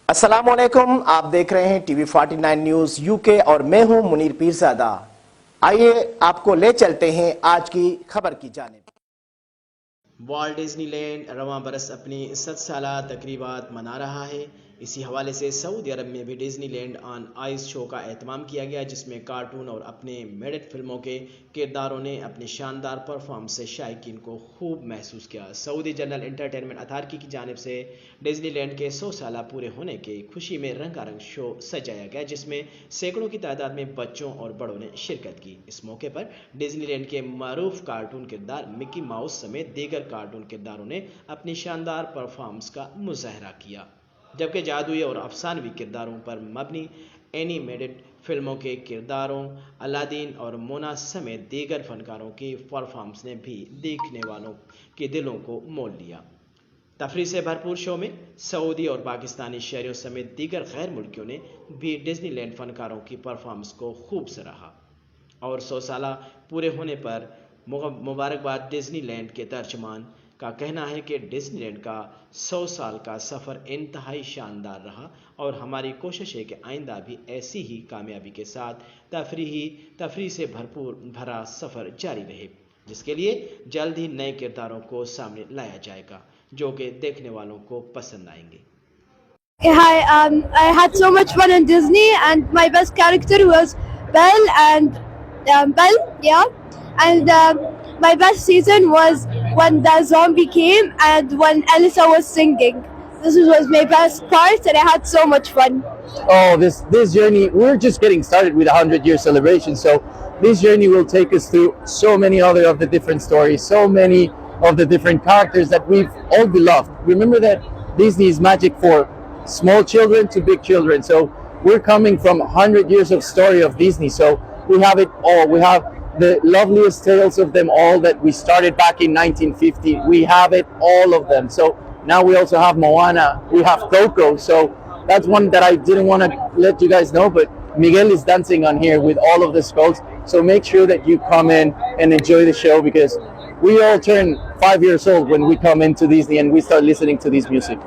السلام علیکم، آپ دیکھ رہے ہیں ٹی وی 49 نیوز یو کے اور میں ہوں منیر پیرزادہ۔ آئیے آپ کو لے چلتے ہیں آج کی خبر کی جانب۔ والٹ ڈزنی لینڈ رواں برس اپنی 7 سالہ تقریبات منا رہا ہے۔ اسی حوالے سے سعودی عرب میں بھی ڈزنی لینڈ آن آئس شو کا اہتمام کیا گیا، جس میں کارٹون اور اپنے میٹڈ فلموں کے کرداروں نے اپنی شاندار پرفارمنس سے شائقین کو خوب محسوس کیا۔ سعودی جنرل انٹرٹینمنٹ اتھارٹی کی جانب سے ڈزنی لینڈ کے 100 سالہ پورے ہونے کی خوشی میں رنگا رنگ شو سجایا گیا، جس میں سینکڑوں کی تعداد میں بچوں اور بڑوں نے شرکت کی۔ اس موقع پر ڈزنی لینڈ کے معروف کارٹون کردار مکی ماؤس سمیت دیگر کارٹون کرداروں نے اپنی شاندار پرفارمنس کا مظاہرہ کیا، جبکہ جادوئی اور افسانوی کرداروں پر مبنی اینی میٹڈ فلموں کے کرداروں الادین اور مونا سمیت دیگر فنکاروں کی پرفارمنس نے بھی دیکھنے والوں کے دلوں کو مول لیا۔ تفریح سے بھرپور شو میں سعودی اور پاکستانی شہریوں سمیت دیگر غیر ملکیوں نے بھی ڈزنی لینڈ فنکاروں کی پرفارمنس کو خوب سراہا اور 100 سالہ پورے ہونے پر مبارکباد۔ ڈزنی لینڈ کے ترجمان کا کہنا ہے کہ ڈزنی لینڈ کا 100 سال کا سفر انتہائی شاندار رہا اور ہماری کوشش ہے کہ آئندہ بھی ایسی ہی کامیابی کے ساتھ تفریح سے بھرا سفر جاری رہے، جس کے لیے جلد ہی نئے کرداروں کو سامنے لایا جائے گا جو کہ دیکھنے والوں کو پسند آئیں گے۔ Hi, I had so much fun in Disney, and my best character was Belle, yeah. And my best season was when the zombie came and when Elsa was singing. This was my best part, and I had so much fun. Oh, this journey, we're just getting started with a 100-year celebration, so this journey will take us through so many other of the different stories, so many of the different characters that we've all beloved. Remember that Disney is magic for small children to big children, so we're coming from 100 years of story of Disney, so we have it all. We have the loveliest tales of them all that we started back in 1950. We have it, all of them. So now we also have Moana, we have Coco, so that's one that I didn't want to let you guys know, but Miguel is dancing on here with all of the skulls, so make sure that you come in and enjoy the show, because we all turn 5 years old when we come into Disney and we start listening to this music.